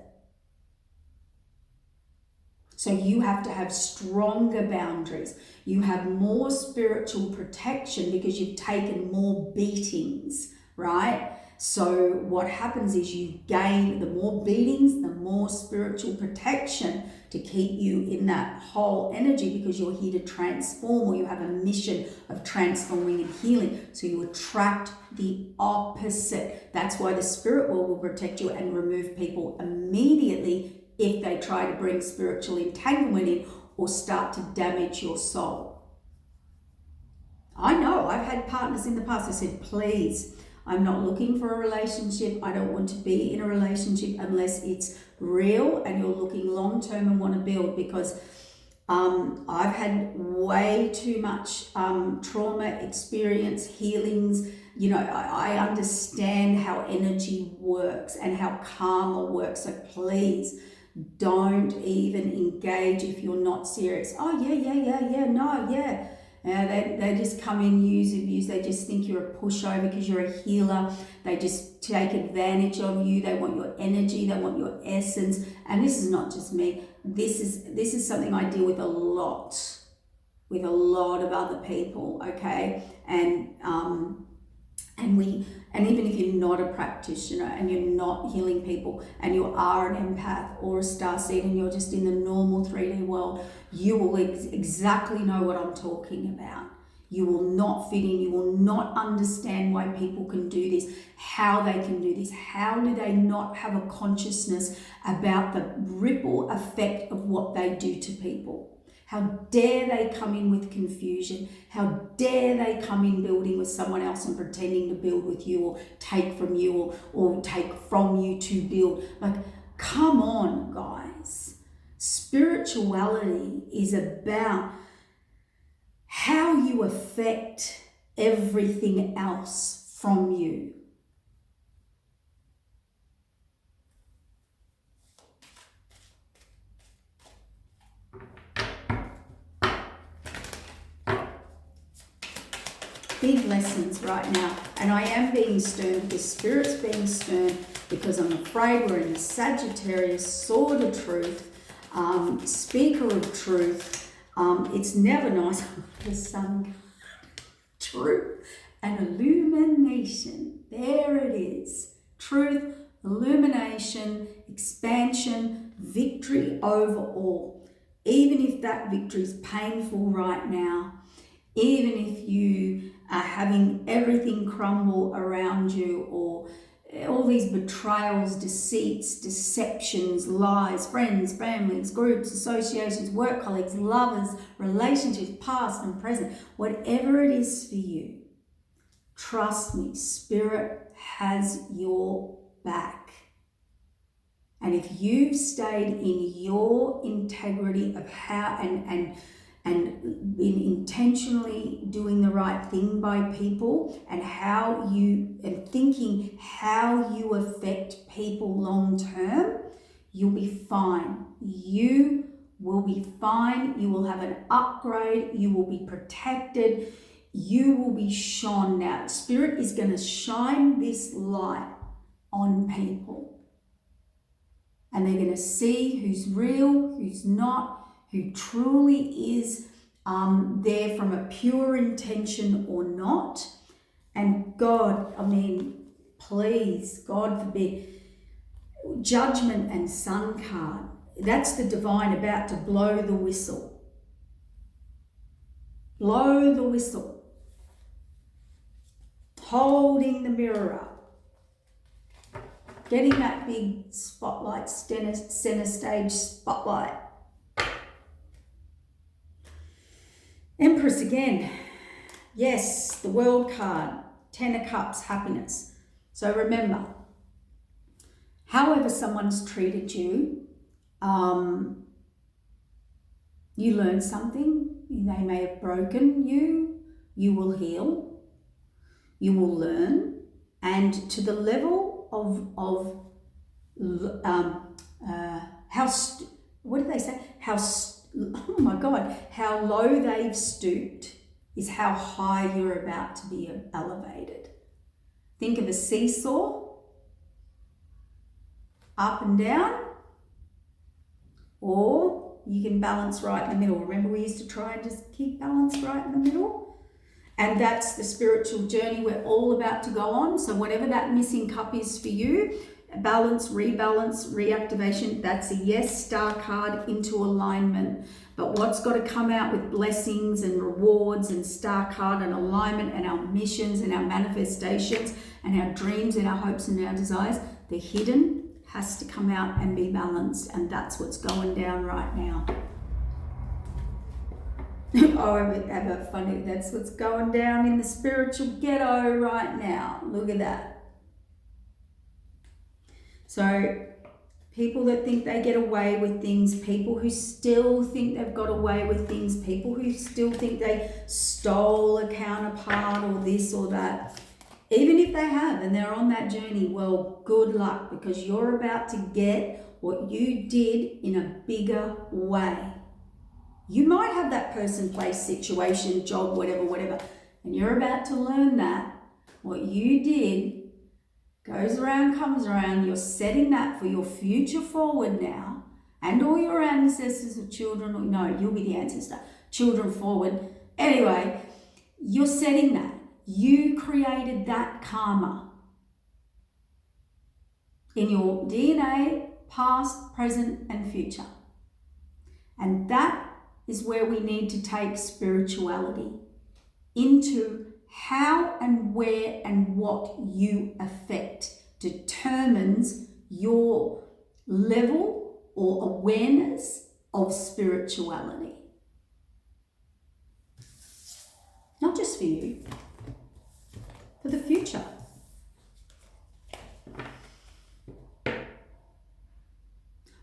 So you have to have stronger boundaries. You have more spiritual protection because you've taken more beatings, right? So what happens is you gain the more beatings, the more spiritual protection to keep you in that whole energy, because you're here to transform, or you have a mission of transforming and healing. So you attract the opposite. That's why the spirit world will protect you and remove people immediately if they try to bring spiritual entanglement in or start to damage your soul. I know, I've had partners in the past that said, please, I'm not looking for a relationship. I don't want to be in a relationship unless it's real and you're looking long term and want to build, because I've had way too much trauma, experience, healings. You know, I understand how energy works and how karma works. So please don't even engage if you're not serious. Oh, yeah. They just come in, use, abuse. They just think you're a pushover because you're a healer. They just take advantage of you. They want your energy. They want your essence. And this is not just me. This is something I deal with a lot of other people. Okay, and even if you're not a practitioner and you're not healing people and you are an empath or a starseed and you're just in the normal 3D world, you will exactly know what I'm talking about. You will not fit in. You will not understand why people can do this, how they can do this. How do they not have a consciousness about the ripple effect of what they do to people? How dare they come in with confusion? How dare they come in building with someone else and pretending to build with you, or take from you, or take from you to build? Like, come on, guys. Spirituality is about how you affect everything else from you. Big lessons right now, and I am being stern because Spirit's being stern, because I'm afraid we're in the Sagittarius, sword of truth, speaker of truth. It's never nice. The sun, truth and illumination. There it is. Truth, illumination, expansion, victory over all. Even if that victory is painful right now, even if you are having everything crumble around you, or all these betrayals, deceits, deceptions, lies, friends, families, groups, associations, work colleagues, lovers, relationships, past and present, whatever it is for you, trust me, Spirit has your back. And if you've stayed in your integrity of how and been intentionally doing the right thing by people, and how you, and thinking how you affect people long term, you'll be fine. You will be fine. You will have an upgrade. You will be protected. You will be shone. Now, Spirit is going to shine this light on people, and they're going to see who's real, who's not, who truly is there from a pure intention or not. And God, I mean, please, God forbid, judgment and sun card, that's the divine about to blow the whistle. Blow the whistle. Holding the mirror up. Getting that big spotlight, center stage spotlight. Empress again. Yes, the World card. 10 of Cups, happiness. So remember, however someone's treated you, you learn something. They may have broken you. You will heal. You will learn. And to the level of what do they say? Oh my God, how low they've stooped is how high you're about to be elevated. Think of a seesaw, up and down, or you can balance right in the middle. Remember, we used to try and just keep balance right in the middle? And that's the spiritual journey we're all about to go on. So whatever that missing cup is for you, balance, rebalance, reactivation, that's a yes, star card, into alignment. But what's got to come out with blessings and rewards and star card and alignment, and our missions and our manifestations and our dreams and our hopes and our desires, the hidden has to come out and be balanced. And that's what's going down right now. Oh, I have a funny, that's what's going down in the spiritual ghetto right now. Look at that. So people that think they get away with things, people who still think they've got away with things, people who still think they stole a counterpart or this or that, even if they have and they're on that journey, well, good luck, because you're about to get what you did in a bigger way. You might have that person, place, situation, job, whatever, and you're about to learn that what you did goes around, comes around. You're setting that for your future forward now, and all your ancestors or children, or no, you'll be the ancestor, children forward. Anyway, you're setting that. You created that karma in your DNA, past, present, and future. And that is where we need to take spirituality into. How and where and what you affect determines your level or awareness of spirituality. for you for the future.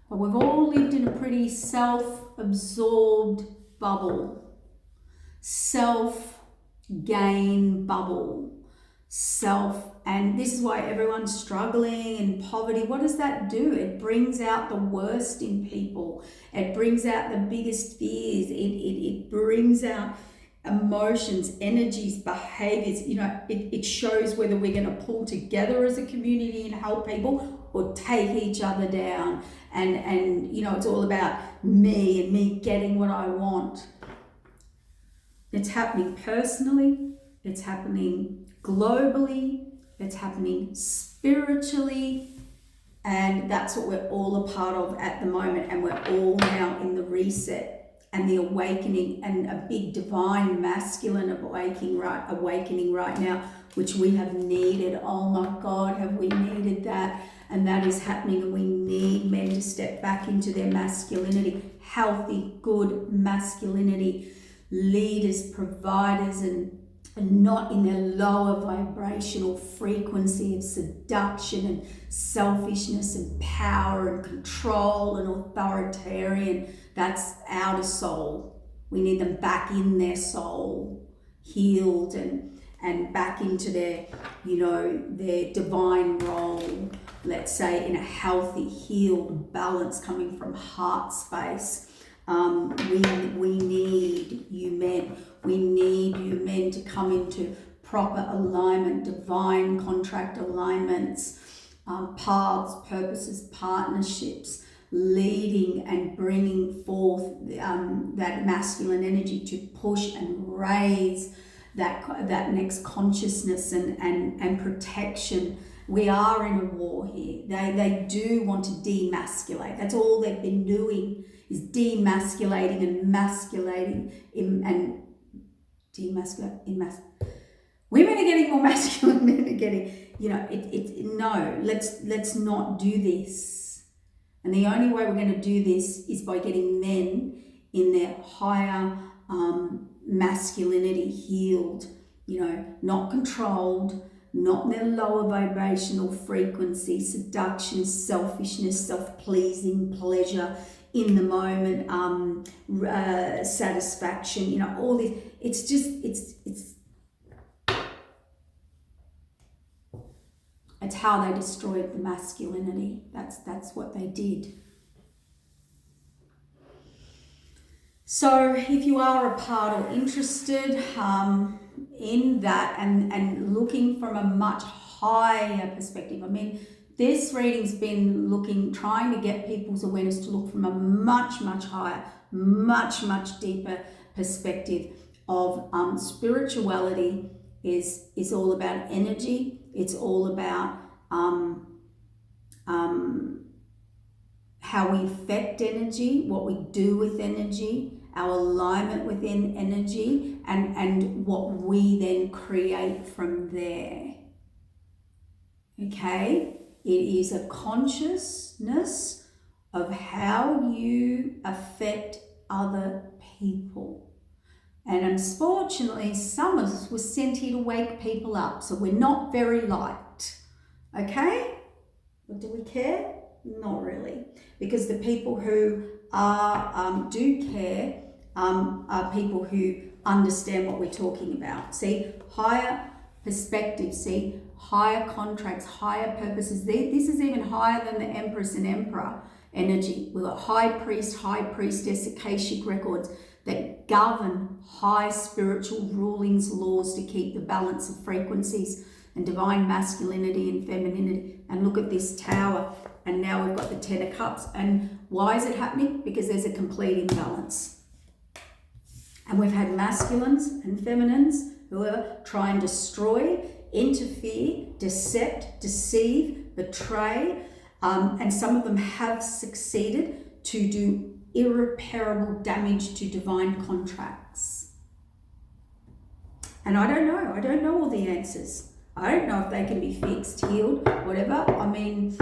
But we've all lived in a pretty self-absorbed bubble, self-gain bubble, and this is why everyone's struggling in poverty. What does that do? It brings out the worst in people. It brings out the biggest fears. It brings out emotions, energies, behaviors. You know, it shows whether we're going to pull together as a community and help people or take each other down. And you know, it's all about me and me getting what I want. It's happening personally. It's happening globally. It's happening spiritually. And that's what we're all a part of at the moment. And we're all now in the reset and the awakening, and a big divine masculine awakening right now, which we have needed. Oh my God, have we needed that? And that is happening, and we need men to step back into their masculinity, healthy, good masculinity, leaders, providers, and not in their lower vibrational frequency of seduction and selfishness and power and control and authoritarian. That's outer soul. We need them back in their soul, healed and back into their, you know, their divine role, let's say, in a healthy, healed balance coming from heart space. We need you men. We need you men to come into proper alignment, divine contract alignments, paths, purposes, partnerships, leading and bringing forth that masculine energy to push and raise that next consciousness and protection. We are in a war here. They do want to demasculate. That's all they've been doing, is demasculating and masculating and demasculating. Women are getting more masculine, men are getting, you know, no, let's not do this. And the only way we're going to do this is by getting men in their higher masculinity healed, you know, not controlled, not in their lower vibrational frequency, seduction, selfishness, self-pleasing, pleasure, in the moment, satisfaction, you know, all this. It's just, it's how they destroyed the masculinity. That's what they did. So if you are a part or interested in that and looking from a much higher perspective, I mean, this reading's been trying to get people's awareness to look from a much, much higher, much, much deeper perspective of spirituality is all about energy. It's all about how we affect energy, what we do with energy, our alignment within energy, and what we then create from there. Okay? It is a consciousness of how you affect other people. And unfortunately, some of us were sent here to wake people up, so we're not very liked. Okay? But do we care? Not really. Because the people who do care are people who understand what we're talking about. See, higher perspective, see, higher contracts, higher purposes. This is even higher than the Empress and Emperor energy. We've got High Priest, High Priestess, Akashic records that govern high spiritual rulings, laws to keep the balance of frequencies and divine masculinity and femininity. And look at this tower. And now we've got the Ten of Cups. And why is it happening? Because there's a complete imbalance. And we've had masculines and feminines who are try and destroy, interfere, deceive, betray. And some of them have succeeded to do irreparable damage to divine contracts. And I don't know all the answers. I don't know if they can be fixed, healed, whatever. I mean,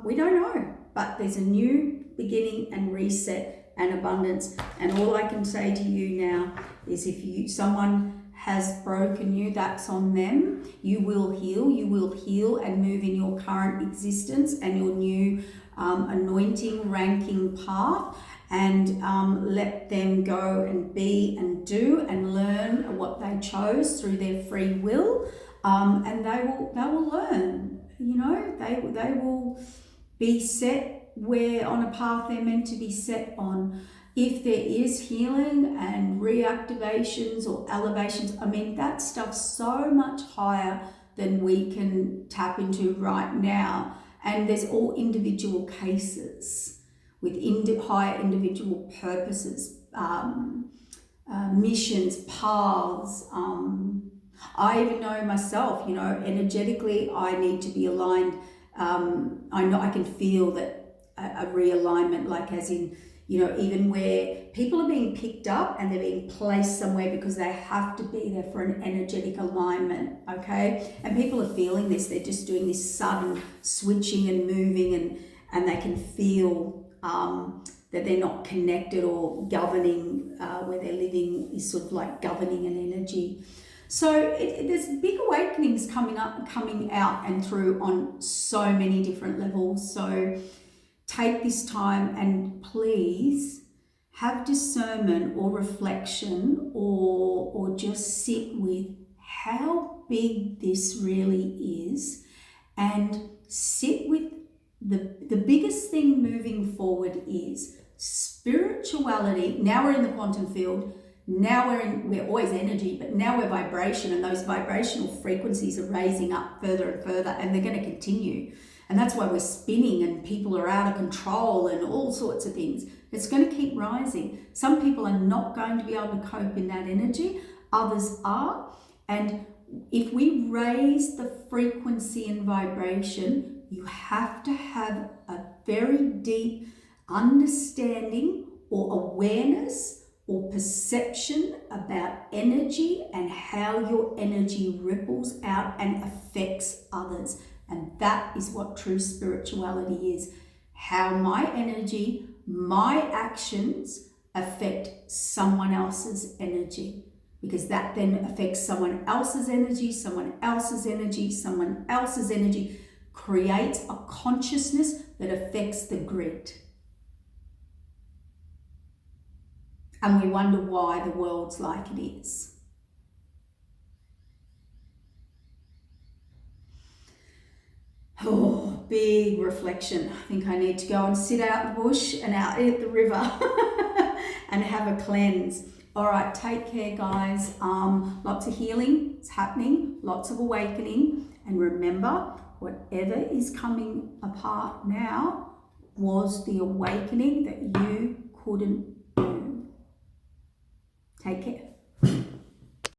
we don't know. But there's a new beginning and reset and abundance. And all I can say to you now is if someone has broken you, that's on them. You will heal and move in your current existence and your new anointing ranking path, and let them go and be and do and learn what they chose through their free will, and they will learn, they will be set where on a path they're meant to be set on. If there is healing and reactivations or elevations, I mean, that stuff's so much higher than we can tap into right now. And there's all individual cases with higher individual purposes, missions, paths. I even know myself, energetically, I need to be aligned. I know I can feel that a realignment, like as in, even where people are being picked up and they're being placed somewhere because they have to be there for an energetic alignment, okay? And people are feeling this. They're just doing this sudden switching and moving, and they can feel that they're not connected or governing, where they're living is sort of like governing an energy. So there's big awakenings coming out and through on so many different levels. So take this time and please have discernment or reflection or just sit with how big this really is, and sit with the biggest thing moving forward is spirituality. Now we're in the quantum field. Now we're always energy, but now we're vibration, and those vibrational frequencies are raising up further and further, and they're going to continue. And that's why we're spinning and people are out of control and all sorts of things. It's going to keep rising. Some people are not going to be able to cope in that energy. Others are. And if we raise the frequency and vibration, you have to have a very deep understanding or awareness or perception about energy and how your energy ripples out and affects others. And that is what true spirituality is. How my energy, my actions affect someone else's energy. Because that then affects someone else's energy, someone else's energy, someone else's energy. Creates a consciousness that affects the grid. And we wonder why the world's like it is. Oh, big reflection. I think I need to go and sit out in the bush and out at the river and have a cleanse. All right, take care, guys. Lots of healing is happening, lots of awakening. And remember, whatever is coming apart now was the awakening that you couldn't do. Take care.